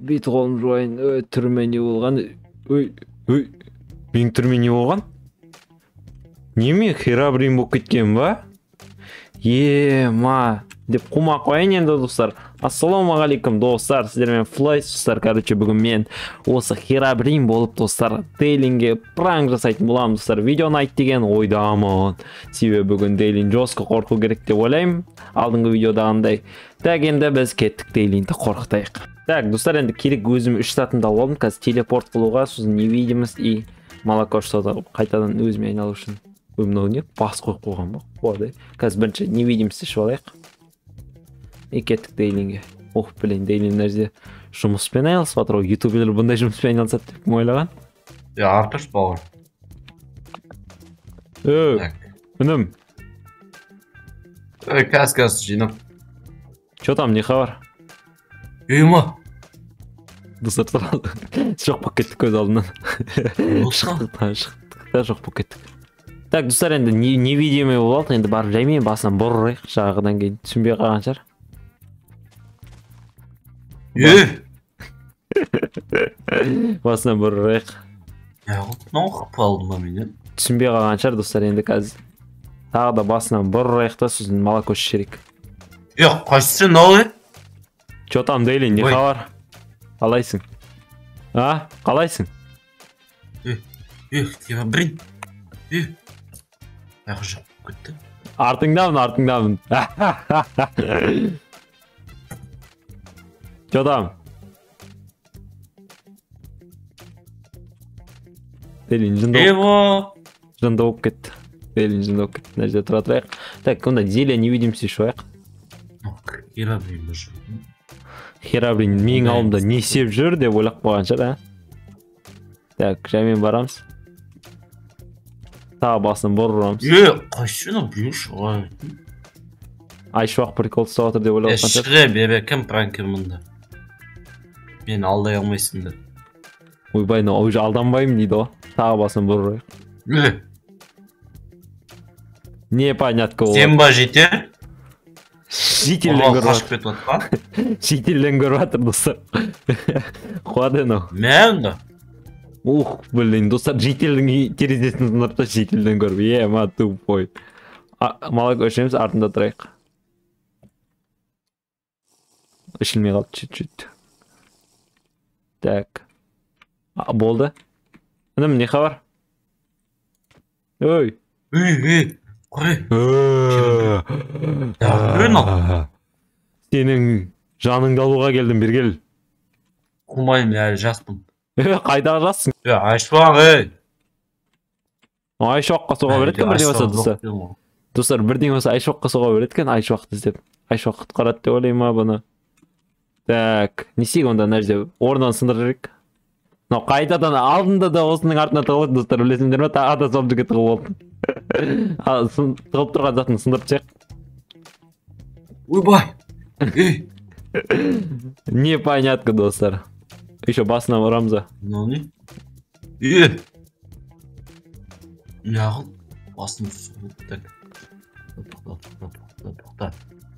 Бет қолым жуайын. Түріме не болған? Менің түріме не болған? Неме Херабрин болып кеткен ба? Ма деп қума қойын енді достар. Ассалаумағалейкум достар, сіздермен Флайс достар. Короче, бүгін мен осы Херабрин болып достар Дейлинге пранк жасайтын боламын достар. Видеоны айт деген ойдамын. Себебі бүгін Дейлин жосқы қорқу керек деп ойлаймын. Алдыңғы видеодағындай. Так, енді біз кеттік Дейлинді қорқытайық. Так, достар, енді керек өзім 3 сатында алдым. Қазір телепорт қылуға, сосын невидимость и молоко что-то қайтадан өзіме айналу үшін. Мынау не? Бас қойып қойған ба? Қойды. Қазір бірінші невидимость ішіп алайық. И кеттік Дейлинге. Блин, Дейлин нәрсе жұмыспен айналысып жатыр. Ютуберлер бұндай жұмыспен айналысады деп кім ойлаған? Артыш бауыр. Інім. Кәс жинап. Чё там, не хабар? Ма? Достар сразу жоқ болып кеттік көз алдынан. Шықтық, жоқ болып кеттік. Так, достар, енді невидимый болады, енді барып жаймен басынан бұрырайық, жағыдан кейін түсінбей қалған шығар. Басынан бұрырайық. Науқып алдым ба менен? Түсінбей қалған шығар, достар, енді қазір. Тағы да басынан бұрырайық та, сосын молоко ішерек. Қайсысы науы? Чё там, Дейлин, не хабар? Қалайсың? Қалайсың? Херабрин. Аяғы жоқ кетті. Артыңдамын. Чё там? Дейлин жынды болып кетті. Мына жерде тұра тұрайық. Так, онда зелия невидимость ішіп алайық. Херабрин бұшы. Херабрин менің алдымда не істеп жүр деп ойлап қойған шығар, Так, жаймен барамыз. Тағы басын бұрурамыз. Қайсына бұйыш олай. Айшуақ прикол ұстап отыр деп ойлап қойған шығар. Шықы бебе, кім пранкер мұнда? Мен алдай алмайсыңдар. Ойбай, уже алданбаймын дейді о. Тағы басын бұрырайық. Не понятко ол. Сен ба жете? Шетелден көріп қашып кетіп отқан? Шетелден көріп жатыр достар. Қуады анау. Мен да? Блин, достар, жителдің терезесін сындырып та шетелден көріп. Ма тупой. Молоко ішеміз, артында тұрайық. Ішілмей қалды чуть-чуть. Так. Болды. Інім, не хабар? Құрай. Сенің жаныңды алуға келдім, бергел. Құмайым, әлі жаспын. Қайдағы жассың? Айшуақ, Айшуаққа соға береткен бірден болса, достар. Достар, бірден болса Айшуаққа соға береткен, Айшуақты іздеп. Айшуақ құтқарады деп ойлайым ма бұны? Так, не істейік онда нәрсе? Орнынан сындырырық. Қайтадан алдында да осының артына тығылып, достар, білесіңдер ме? Тағы да сол жігіт тығып oldu. Тығып тұрған затын сындырып чек. Ойбай! Непонятно, достар. Еще басына ұрамза. Не? Яғын басын сұғып.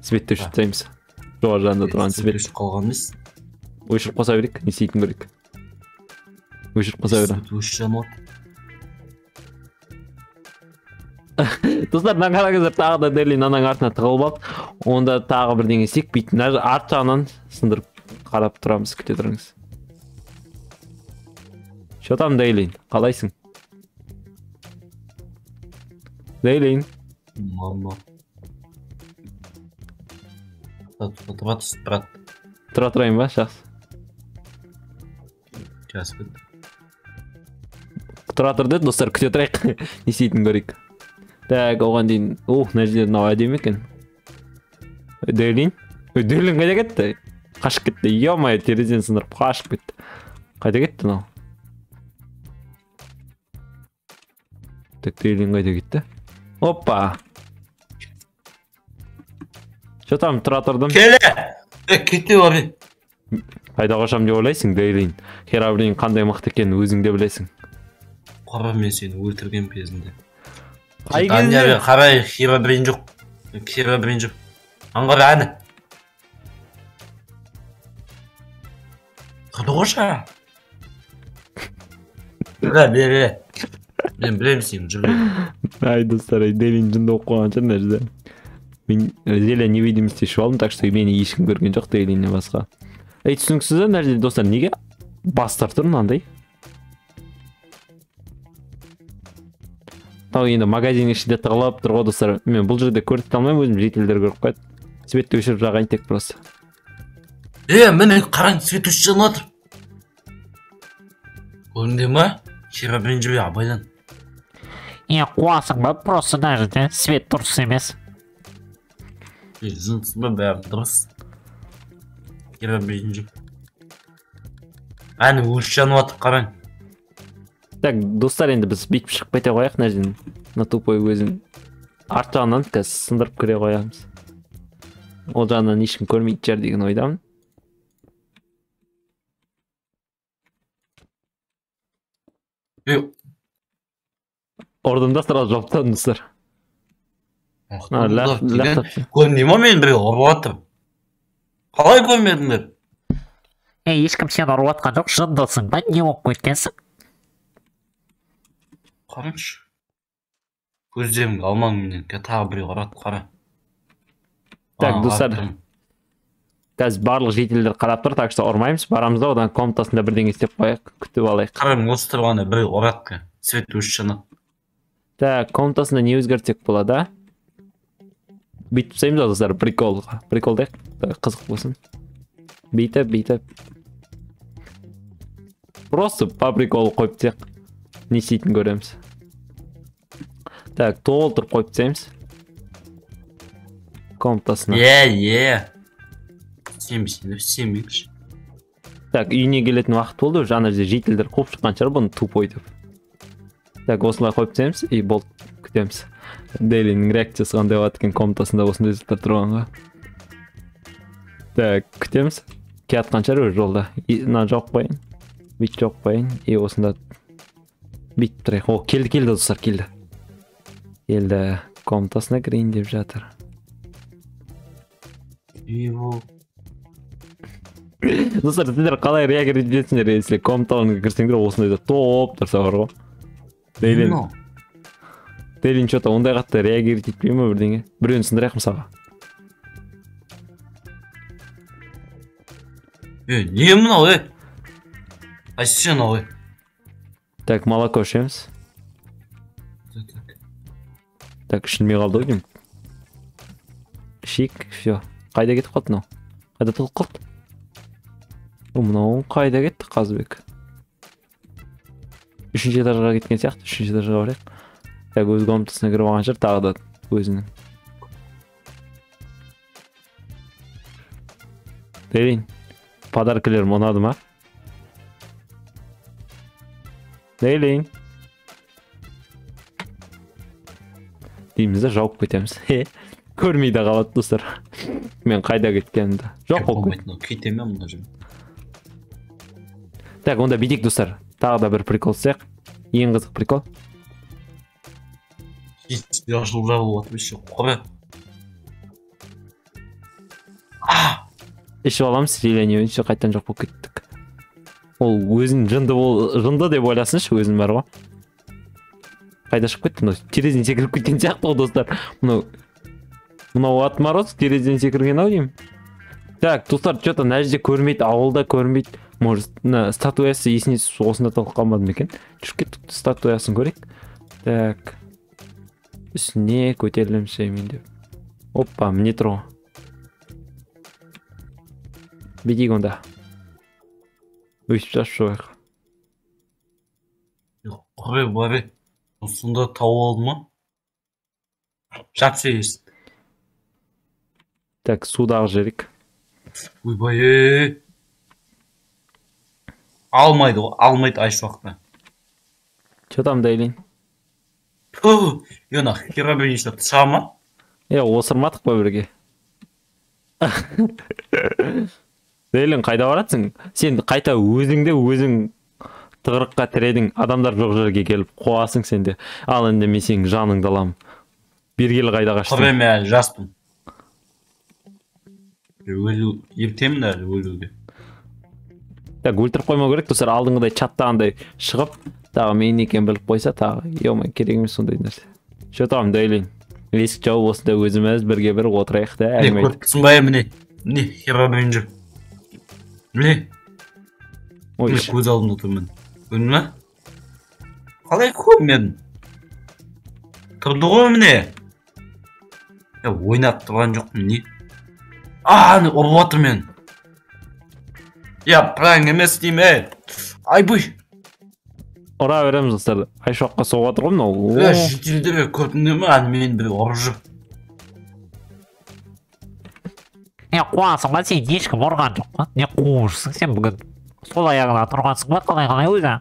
Светті өшіп таймыз. Жоға жанында тұрған свет. Өшіп қалған емес. Өшіп қоса берек, не істейтін көрек. Өшіп қоса берек. Өшіп жануат. Достар, мына қараңыздар, тағы да Дейлин анаң артына тығылып алды. Онда тағы бірдеңе істейік, бүйтін арт жағынан сындырып қарап тұрамыз, күте тұрыңыз. Шо там, Дейлин, қалайсың? Дейлин. Мама. Тұра тұрайын ба, шақсы? Жаспын. Тұра тұр деді, достар, күте тұрайық. Не істейтін көрейік. Так, оған дейін, нәжден мынау әдемі екен. Дейлин? Дейлин қайда кетті? Қашып кетті. Е-май, терезен сындырып қашып кетті. Қайда кетті мынау? Так, Дейлин қайда кетті? Опа! Что там, тұра тұрдым? Келе! Кете бар. Қайда қошам деп ойлайсың, Дейлин? Херабрин қандай мықты екенін өзің де білесің. Қара, мен сені өлтірген кезінде. Қай кезде? Қарай, Херабрин жоқ. Херабрин жоқ. Аңғар әні. Қырдоша. Бері. Мен білемін сенің жүргенін. Ай, достар, Делин жынды оқып қойған шығар мына жерде. Мен зеле невидимости ішіп алдым, так что мені ешкім көрген жоқ Делиннен басқа. Түсініксіз мына жерде достар, неге бастар тұр мынандай? Тау енді магазин ішінде тығылып тұр ғой достар. Мен бұл жерде көрсете алмаймын, өзім жителдер көріп қойды. Светті өшіріп жағайын тек просто. Міне қараң, свет өшіп жанып жатыр. Көрінді ма? Херабрин жүрбей абайдан. Қуасың ба, просто мына жерде свет дұрыс емес. Жынсыз ба, бәрі дұрыс. Херабрин жүріп. Әні өшіп жанып жатыр, қараң. Так, достар, енді біз бүйтіп шығып кете қояйық мына жерден. На тупой өзін арт жағынан қазір сындырып кіре қоямыз. Ол жағынан ешкім көрмейді шығар деген ойдамын. Ордында сразу жауып тастадым достар. Көрмей ма мен біреу ұрып жатыр? Қалай көрмедіңдер? Ешкім сені ұрып жатқан жоқ, жындысың ба, не болып кеткенсің? Қараңшы. Көздерімді алмаң менен, тағы біреу ұрады, қара. Так, достар, қазір барлық жителдер қарап тұр, так что ұрмаймыз, барамыз да одан комнатасында бірдеңе істеп қояйық, күтіп алайық. Қараң, осы тұрғанда біреу ұрады, свет өшіп жанып. Так, комнатасында не өзгертсек болады? Бүйтіп жасаймыз ба достар, прикол дейік, қызық болсын. Бүйтіп. Просто по приколу қойып тек не істейтін көреміз. Так, толтырып қойып тастаймыз. Комнатасына. Сенбейікші. Так, үйіне келетін уақыт болды, жаңа жерде жителдер қуып шыққан шығар бұны тупой деп. Так, осылай қойып тастаймыз и болды, күтеміз. Делиннің реакциясы қандай болады екен комнатасында осындай заттар тұрғанға. Так, күтеміз. Келатқан шығар өз жолда. Мына жауып қойын. Бүйтіп жауып қойын. И осында бүйтіп тұрайық. О, келді достар, келді. Комнатасына кірейін деп жатыр. Достар, сіздер қалай реагировать етесіңдер, если комнаталарыңа кірсеңдер осындайда топ тұрса бар ғой. Делин что-то ондай қатты реагировать етпей ма бірдеңе? Біреуін сындырайық мысалға. Не мынау, Қайсы анау, Так, молоко ішеміз. Так, ішілмей қалды ғой деймін. Ішейік, все. Қайда кетіп қалды мынау? Қайда толып қалды? Мынау қайда кетті Қазыбек? Үшінші этажға кеткен сияқты, үшінші этажға барайық. Так, өз комнатасына кіріп алған шығар, тағы да өзінің. Делин, подаркалерім ұнады ма? Делин. Дейміз да жауып кетеміз. Көрмейді қалады достар. Мен қайда кеткенімді. Жоқ болып кет. Кетеме мұнда жүрім. Так, онда бедек достар. Тағы да бір прикол істейік. Ең қызық прикол. Яшыл жағылып атып еще қоры. Ішіп аламыз, селение еще қайтан жоқ болып кеттік. Ол өзін жынды деп ойласыншы, өзін бар ғой. Қайда шығып кетті? Терезеден секіріп кеткен сияқты ғой достар. Мынау отмороз терезеден секірген ау деймін. Так, достар, что-то мына жерде көрмейді, ауылда көрмейді. Может, статуясы есіне осында толып қалмады ма екен? Жүріп кеттік, статуясын көрейік. Так. Үстіне көтерілеміз мен деп. Опа, міне тұр ғой. Бедейік онда. Өйсіп шашып жоғайық. Құрай бары. Сонда тауып алды ма? Жатса ешті. Так, судағы жерік. Ойбай. Алмайды ғой, алмайды айш уақытта. Че там Дейлин? Йона, херабрин ішті тұша ма? Осырмадық па бірге? Дейлин, қайда баратсың? Сен қайта өзіңде өзің тығырыққа тіредің, адамдар жоқ жерге келіп қуасың сенде. Ал енді мен сенің жаныңды алам. Бергелі қайда қаштың? Құрайым әлі жаспын. Ертемін әлі өлуге. Так өлтіріп қоймау керек достар, алдыңғыдай чаттағандай шығып тағы мен екенін біліп қойса тағы ема керек емес сондай нәрсе. Что там Дейлин? Есік жауып осында өзіміз бірге бір отырайық та әңгіме айтып. Көріпсің ба міне Херабрин жүр. Міне Ой, көз алдымда тұрмын. Көрдің ме? Қалай көрмедім? Тұрды ғой міне. Ойнап тұрған жоқпын не? Ұрып отыр мен. Пранк емес дейме. Айбүй. ұра береміз достар. Айшоққа соғып отыр ғой мынау. Шетелде бе көрдіңдер ме? Мен бір ұрып жүр. Қуасың ба, сен ешкім ұрған жоқ па? Не қуышсың сен бүгін? Сол аяғына тұрғансың ба, қалай өзі?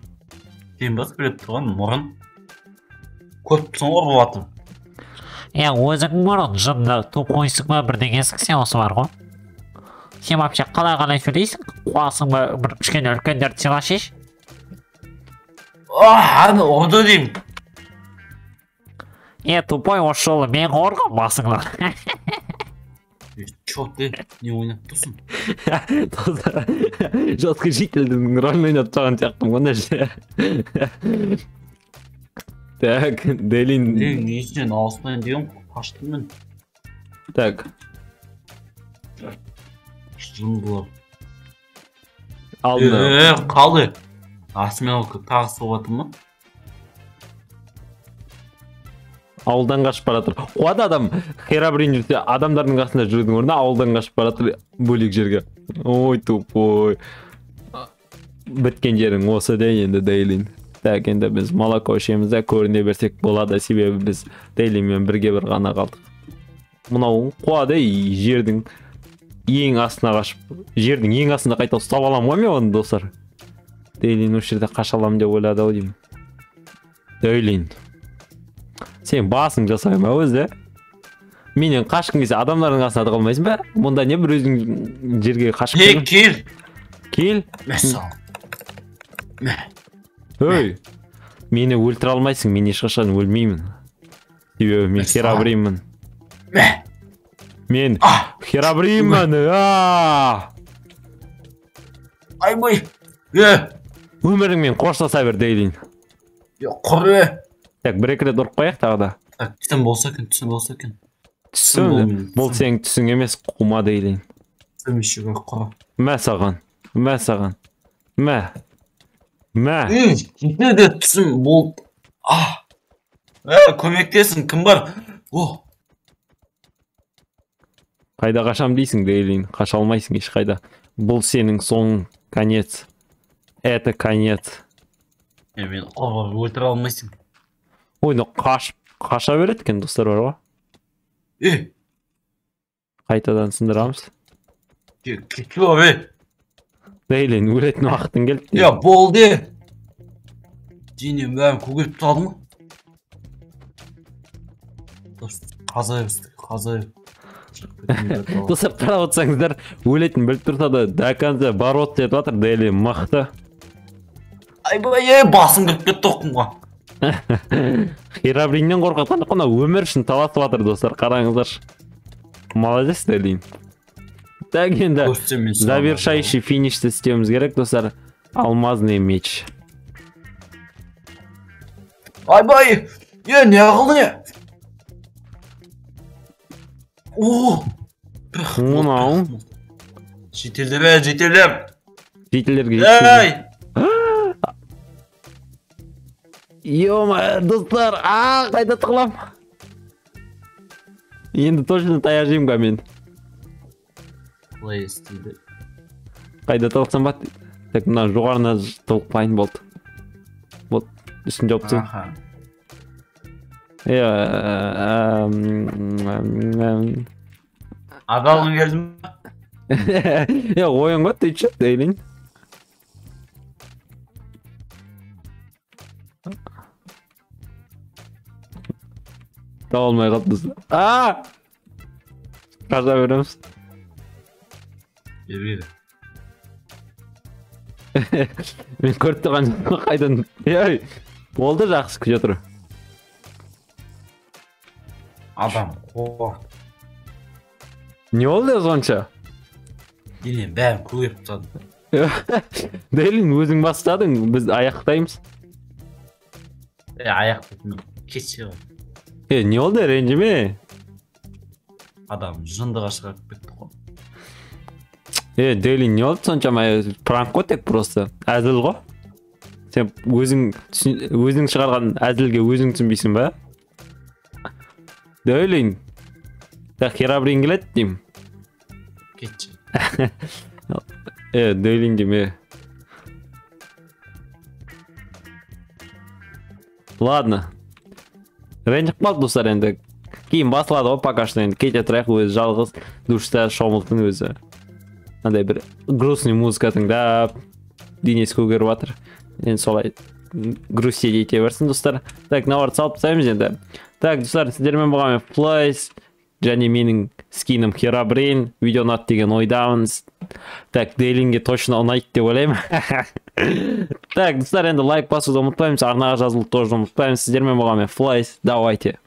Сен бас біліп тұрған мұрын. Көріпсің ұрып отыр. Өзің мұрын жынды туп қойсың ба бірдеңесің сен осы бар ғой. Сен вообще қалай сөйлейсің? Қуасың ба бір кішкене үлкендерді сыйла шеш? Ұрды деймін. Тупой осы жолы мен ұрған басыңнан. Чё ты не ойнап тұрсың? Достар, жестко жительдің рөлін ойнап тұрған сияқтымын ғой мына жерде. Так, Дейлин. Несінен аусынан деген қаштым мен. Так. Жындылар. Алдына. Қалды. Асымен тағы соғатыр ма? Ауылдан қашып баратыр. Қуады адам Херабрин жүрсе, адамдардың қасында жүрудің орнына ауылдан қашып баратыр бөлек жерге. Ой, тупой. Біткен жерің осы де енді Дейлин. Так, енді біз молоко ішеміз де көріне берсек болады, себебі біз Дейлинмен бірге бір ғана қалдық. Мынау қуады жердің ең астына қашып, жердің ең астында қайта ұстап аламын ғой мен оны достар. Дейлин осы жерде қаша аламын деп ойлады ау деймін. Дейлин. Сен басың жасаймын өзі. Менен қашқың келсе адамдардың қасына да қалмайсың ба? Мұнда не бір өзің жерге қашып кел. Кел. Өй. Мені өлтіре алмайсың, мен ешқашан өлмеймін. Себебі мен Херабринмін. Мен Херабринмін. Айбай. Өміріңмен қоштаса бер Дейлин. Құры. Так, бір-екі рет ұрып қояйық тағы да. Түсім болса екен. Түсің, бұл сенің түсің емес, құма Дейлин. Түсім ішігі құры. Мә саған. Мә. Жетеді түсім болды. Көмектесін, кім бар? Қайда қашам дейсің Дейлин, қаша алмайсың ешқайда. Бұл сенің соң конец. Это конец. Мен өлтіре алмайсың. Ой, қаша береді екен достар бар ғой. Қайтадан сындырамыз. Кету бе. Дейлин, өлетін уақытың келді. Болды. Денем бәрін көгеріп тұрады ма? Қазай. Достар, қарап отырсаңыздар, өлетін біліп тұрса да до конца барот деп жатыр Дейлин мықты. Айбай, басым кіріп кетті оқымға. Херабриннен қорқатқан қана өмір үшін таласып жатыр достар, қараңыздар. Молодец Дейлин. Так енді завершающий финишті істеуіміз керек достар. Алмазный меч. Айбай, не қылды не? Мынау. Жетелдер. Жетелерге жетелер. Ё-ма, достар, қайда тығылам? Енді точно таяқ жеймін мен. Қалай естілді? Қайда тығылсам ба? Так, мына жоғарына тығылпайын болды. Вот, үстін жауып түсін. Адалғын келдім ба? Ойын ғой, түйтші, Дейлин. Таба алмай қалды достар. Қажа береміз. Бері. Мен көріп тұрған қайдан. Болды жақсы күте тұр. Адам қор. Не oldu сонша? Денем бәрін көгеріп тұрады. Дейлин өзің бастадың, біз аяқтаймыз. Аяқ кетсе ғой. Не oldu, ренжіме? Адам жындыға шығарып кетті ғой. Дейлин не oldu соншама? Пранк қой тек просто. Әзіл ғой. Сен өзің шығарған әзілге өзің түсінбейсің ба? Дейлин. Херабрин келеді деймін. Кетші. Дейлин деме. Ладно. Ренжіп қалды достар енді. Кейін басылады ғой пока что енді. Кете тұрайық өзі жалғыз душта шомылтын өзі. Андай бір грустный музыка тыңдап, денесі көгеріп жатыр. Енді солай грустить ете берсін достар. Так, навар салып тастаймыз енді. Так, достар, сіздермен болған мен Флайс және менің скинім Херабрин. Видео ұнады деген ойдамын. Так, Дейлинге точно ұнайды деп ойлаймын. Так, достар, енді лайк басуды ұмытпаймыз, арнаға жазылуды тоже ұмытпаймыз. Сіздермен болған мен Флайс. Давайте.